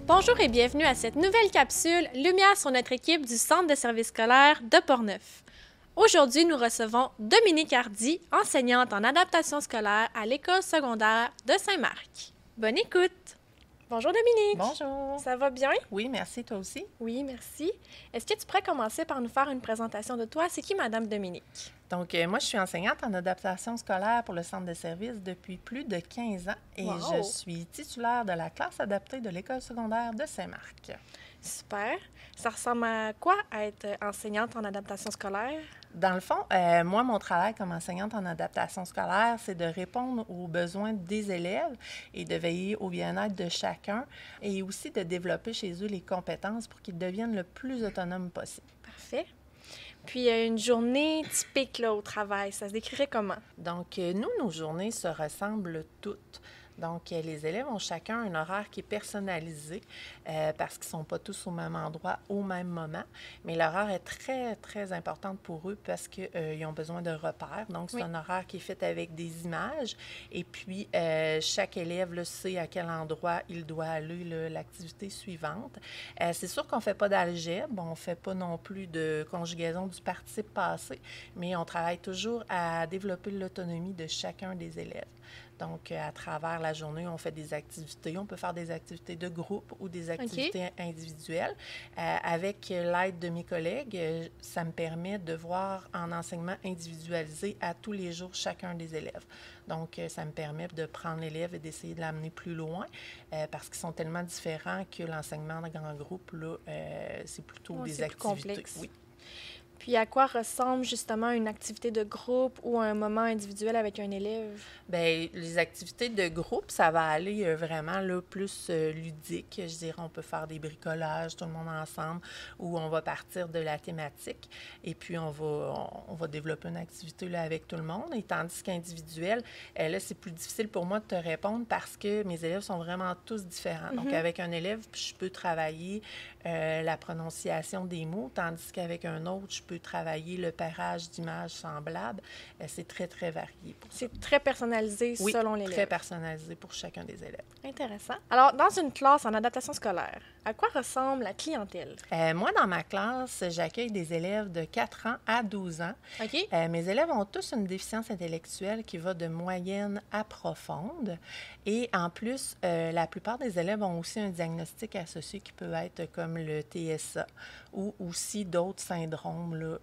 Bonjour et bienvenue à cette nouvelle capsule Lumière sur notre équipe du Centre de services scolaires de Portneuf. Aujourd'hui, nous recevons Dominique Hardy, enseignante en adaptation scolaire à l'école secondaire de Saint-Marc. Bonne écoute! Bonjour Dominique! Bonjour! Ça va bien? Oui, merci, toi aussi. Oui, merci. Est-ce que tu pourrais commencer par nous faire une présentation de toi? C'est qui Madame Dominique? Donc, moi, je suis enseignante en adaptation scolaire pour le centre de services depuis plus de 15 ans et Wow! je suis titulaire de la classe adaptée de l'école secondaire de Saint-Marc. Super! Ça ressemble à quoi être enseignante en adaptation scolaire? Dans le fond, moi, mon travail comme enseignante en adaptation scolaire, c'est de répondre aux besoins des élèves et de veiller au bien-être de chacun et aussi de développer chez eux les compétences pour qu'ils deviennent le plus autonomes possible. Parfait. Puis, une journée typique là, au travail, ça se décrirait comment? Donc, nous, nos journées se ressemblent toutes. Donc, les élèves ont chacun un horaire qui est personnalisé parce qu'ils ne sont pas tous au même endroit au même moment. Mais l'horaire est très, très important pour eux parce qu'ils ont besoin de repères. Donc, c'est un horaire qui est fait avec des images. Et puis, chaque élève là, sait à quel endroit il doit aller l'activité suivante. C'est sûr qu'on ne fait pas d'algèbre, on ne fait pas non plus de conjugaison du participe passé, mais on travaille toujours à développer l'autonomie de chacun des élèves. Donc, à travers la journée, on fait des activités. On peut faire des activités de groupe ou des activités individuelles. Avec l'aide de mes collègues, ça me permet de voir en enseignement individualisé à tous les jours chacun des élèves. Donc, ça me permet de prendre l'élève et d'essayer de l'amener plus loin parce qu'ils sont tellement différents que l'enseignement en grand groupe, là, c'est plutôt des activités. Plus complexe. Oui. Puis, à quoi ressemble justement une activité de groupe ou un moment individuel avec un élève? Bien, les activités de groupe, ça va aller vraiment là, plus ludique. Je dirais, on peut faire des bricolages, tout le monde ensemble, ou on va partir de la thématique et puis on va développer une activité là, avec tout le monde. Et tandis qu'individuel, là, c'est plus difficile pour moi de te répondre parce que mes élèves sont vraiment tous différents. Donc, avec un élève, je peux travailler la prononciation des mots, tandis qu'avec un autre, je peux travailler le pairage d'images semblables. C'est très, très varié. C'est très personnalisé selon l'élève. Oui, très personnalisé pour chacun des élèves. Intéressant. Alors, dans une classe en adaptation scolaire, à quoi ressemble la clientèle? Moi, dans ma classe, j'accueille des élèves de 4 ans à 12 ans. OK. Mes élèves ont tous une déficience intellectuelle qui va de moyenne à profonde. Et en plus, la plupart des élèves ont aussi un diagnostic associé qui peut être comme le TSA ou aussi d'autres syndromes là,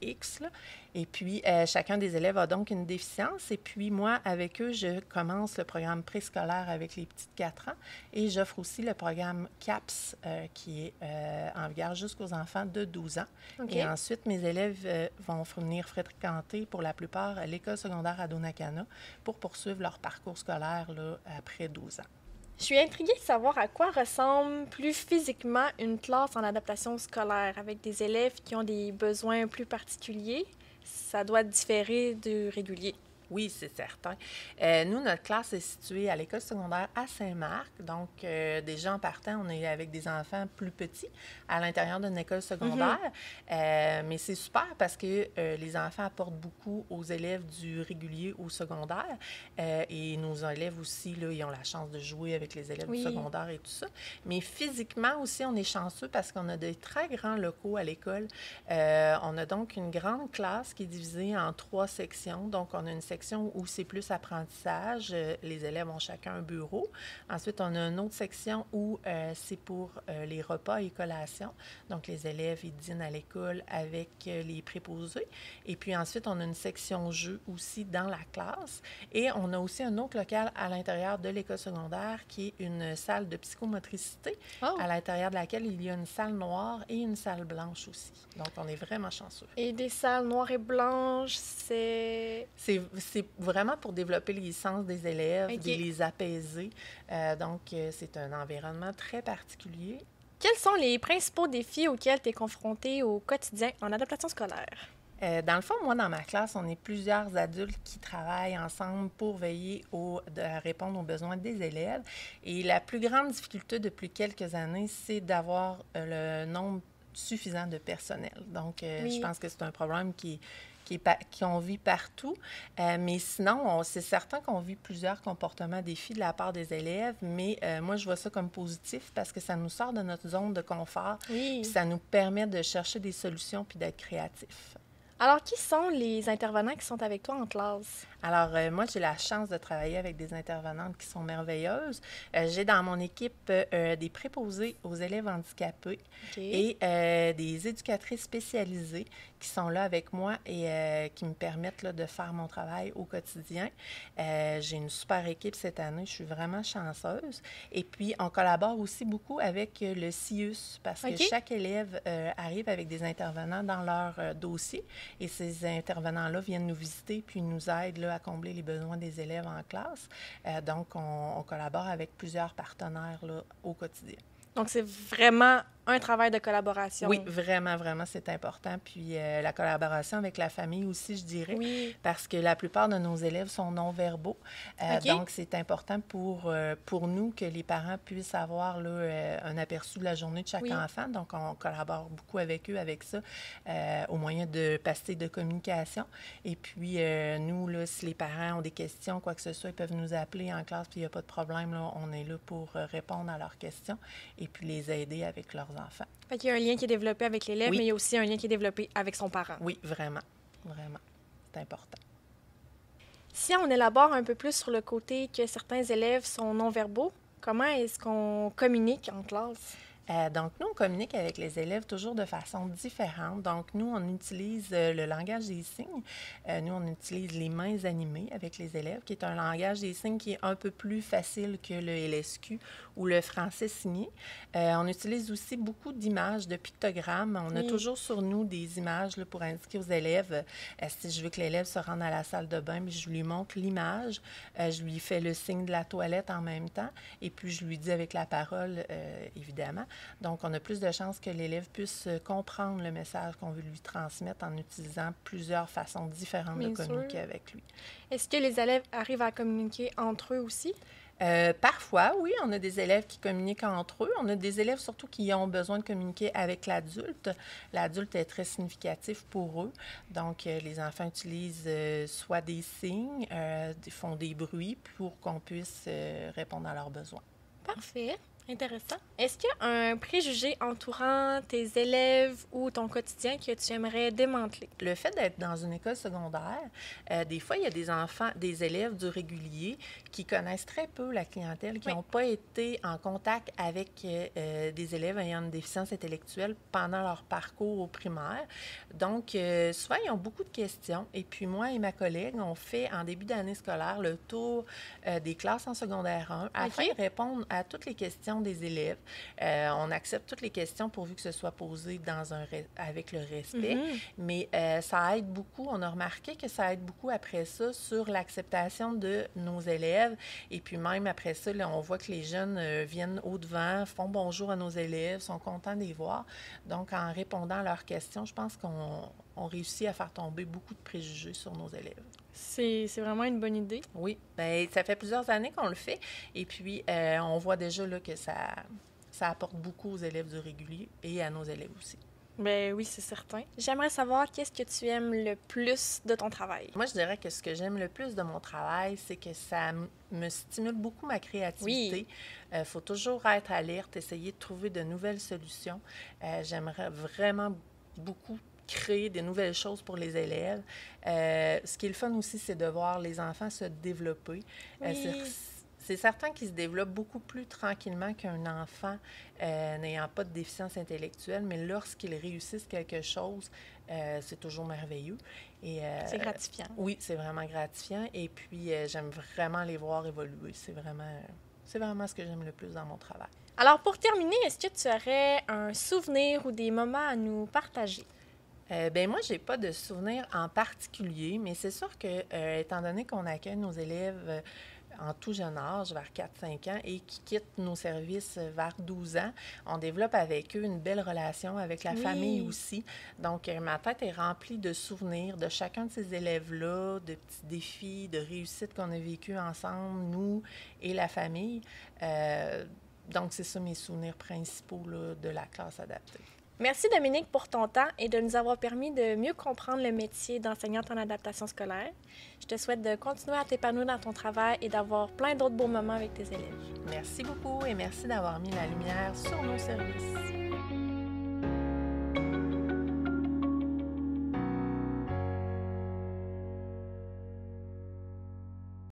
X. Là. Et puis, chacun des élèves a donc une déficience. Et puis, moi, avec eux, je commence le programme préscolaire avec les petites 4 ans et j'offre aussi le programme CAPS qui est en vigueur jusqu'aux enfants de 12 ans. Okay. Et ensuite, mes élèves vont venir fréquenter pour la plupart l'école secondaire à Donnacana pour poursuivre leur parcours scolaire là, après 12 ans. Je suis intriguée de savoir à quoi ressemble plus physiquement une classe en adaptation scolaire avec des élèves qui ont des besoins plus particuliers. Ça doit différer du régulier. Oui, c'est certain. Nous, notre classe est située à l'école secondaire à Saint-Marc. Donc, déjà en partant, on est avec des enfants plus petits à l'intérieur d'une école secondaire. Mais c'est super parce que les enfants apportent beaucoup aux élèves du régulier au secondaire. Et nos élèves aussi, là, ils ont la chance de jouer avec les élèves du secondaire et tout ça. Mais physiquement aussi, on est chanceux parce qu'on a de très grands locaux à l'école. On a donc une grande classe qui est divisée en 3 sections. Donc, on a une section où c'est plus apprentissage. Les élèves ont chacun un bureau. Ensuite, on a une autre section où c'est pour les repas et collations. Donc, les élèves, ils dînent à l'école avec les préposés. Et puis ensuite, on a une section jeux aussi dans la classe. Et on a aussi un autre local à l'intérieur de l'école secondaire qui est une salle de psychomotricité à l'intérieur de laquelle il y a une salle noire et une salle blanche aussi. Donc, on est vraiment chanceux. Et des salles noires et blanches, C'est vraiment pour développer les sens des élèves, les apaiser. Donc, c'est un environnement très particulier. Quels sont les principaux défis auxquels tu es confronté au quotidien en adaptation scolaire? Dans le fond, moi, dans ma classe, on est plusieurs adultes qui travaillent ensemble pour veiller à répondre aux besoins des élèves. Et la plus grande difficulté depuis quelques années, c'est d'avoir le nombre suffisant de personnel. Donc, Oui. je pense que c'est un problème qu'on vit partout. Mais sinon, c'est certain qu'on vit plusieurs comportements défis de la part des élèves, mais moi, je vois ça comme positif parce que ça nous sort de notre zone de confort, Oui. puis ça nous permet de chercher des solutions puis d'être créatifs. Alors, qui sont les intervenants qui sont avec toi en classe? Alors, moi, j'ai la chance de travailler avec des intervenantes qui sont merveilleuses. J'ai dans mon équipe des préposés aux élèves handicapés et des éducatrices spécialisées qui sont là avec moi et qui me permettent là, de faire mon travail au quotidien. J'ai une super équipe cette année. Je suis vraiment chanceuse. Et puis, on collabore aussi beaucoup avec le CIUS parce que chaque élève arrive avec des intervenants dans leur dossier. Et ces intervenants-là viennent nous visiter puis nous aident là, à combler les besoins des élèves en classe. Donc, on collabore avec plusieurs partenaires là, au quotidien. Donc, c'est vraiment un travail de collaboration. Oui, vraiment, vraiment, c'est important. Puis la collaboration avec la famille aussi, je dirais, parce que la plupart de nos élèves sont non-verbaux. Donc, c'est important pour nous que les parents puissent avoir là, un aperçu de la journée de chaque enfant. Donc, on collabore beaucoup avec eux avec ça, au moyen de pastilles de communication. Et puis, nous, là, si les parents ont des questions, quoi que ce soit, ils peuvent nous appeler en classe, puis il n'y a pas de problème. Là, on est là pour répondre à leurs questions et puis les aider avec leurs enfants. Fait qu'il y a un lien qui est développé avec l'élève, mais il y a aussi un lien qui est développé avec son parent. Oui, vraiment. Vraiment. C'est important. Si on élabore un peu plus sur le côté que certains élèves sont non-verbaux, comment est-ce qu'on communique en classe? Donc, nous, on communique avec les élèves toujours de façon différente. Donc, nous, on utilise le langage des signes. Nous, on utilise les mains animées avec les élèves, qui est un langage des signes qui est un peu plus facile que le LSQ ou le français signé. On utilise aussi beaucoup d'images, de pictogrammes. On a toujours sur nous des images là, pour indiquer aux élèves, si je veux que l'élève se rende à la salle de bain, je lui montre l'image, je lui fais le signe de la toilette en même temps, et puis je lui dis avec la parole, évidemment. Donc, on a plus de chances que l'élève puisse comprendre le message qu'on veut lui transmettre en utilisant plusieurs façons différentes de communiquer avec lui. Est-ce que les élèves arrivent à communiquer entre eux aussi? Parfois, oui, on a des élèves qui communiquent entre eux. On a des élèves surtout qui ont besoin de communiquer avec l'adulte. L'adulte est très significatif pour eux. Donc, les enfants utilisent soit des signes, font des bruits pour qu'on puisse répondre à leurs besoins. Parfait. Intéressant. Est-ce qu'il y a un préjugé entourant tes élèves ou ton quotidien que tu aimerais démanteler? Le fait d'être dans une école secondaire, des fois, il y a des enfants, des élèves du régulier qui connaissent très peu la clientèle, qui n'ont pas été en contact avec des élèves ayant une déficience intellectuelle pendant leur parcours au primaire. Donc, souvent, ils ont beaucoup de questions. Et puis, moi et ma collègue, on fait en début d'année scolaire le tour des classes en secondaire 1 afin de répondre à toutes les questions des élèves. On accepte toutes les questions pourvu que ce soit posé avec le respect, mais ça aide beaucoup. On a remarqué que ça aide beaucoup après ça sur l'acceptation de nos élèves. Et puis même après ça, là, on voit que les jeunes viennent au-devant, font bonjour à nos élèves, sont contents de les voir. Donc, en répondant à leurs questions, je pense qu'on réussit à faire tomber beaucoup de préjugés sur nos élèves. C'est vraiment une bonne idée. Oui, bien, ça fait plusieurs années qu'on le fait. Et puis, on voit déjà là, que ça apporte beaucoup aux élèves du régulier et à nos élèves aussi. Ben oui, c'est certain. J'aimerais savoir qu'est-ce que tu aimes le plus de ton travail. Moi, je dirais que ce que j'aime le plus de mon travail, c'est que ça me stimule beaucoup ma créativité. Il faut toujours être alerte, essayer de trouver de nouvelles solutions. J'aimerais vraiment beaucoup créer des nouvelles choses pour les élèves. Ce qui est le fun aussi, c'est de voir les enfants se développer. C'est certain qu'ils se développent beaucoup plus tranquillement qu'un enfant n'ayant pas de déficience intellectuelle, mais lorsqu'ils réussissent quelque chose, c'est toujours merveilleux. C'est gratifiant. Oui, c'est vraiment gratifiant. Et puis, j'aime vraiment les voir évoluer. C'est vraiment ce que j'aime le plus dans mon travail. Alors, pour terminer, est-ce que tu aurais un souvenir ou des moments à nous partager? Bien, moi, je n'ai pas de souvenir en particulier, mais c'est sûr que, étant donné qu'on accueille nos élèves en tout jeune âge, vers 4-5 ans, et qui quittent nos services vers 12 ans, on développe avec eux une belle relation avec la famille aussi. Donc, ma tête est remplie de souvenirs de chacun de ces élèves-là, de petits défis, de réussites qu'on a vécues ensemble, nous et la famille. Donc, c'est ça mes souvenirs principaux là, de la classe adaptée. Merci Dominique pour ton temps et de nous avoir permis de mieux comprendre le métier d'enseignante en adaptation scolaire. Je te souhaite de continuer à t'épanouir dans ton travail et d'avoir plein d'autres beaux moments avec tes élèves. Merci beaucoup et merci d'avoir mis la lumière sur nos services.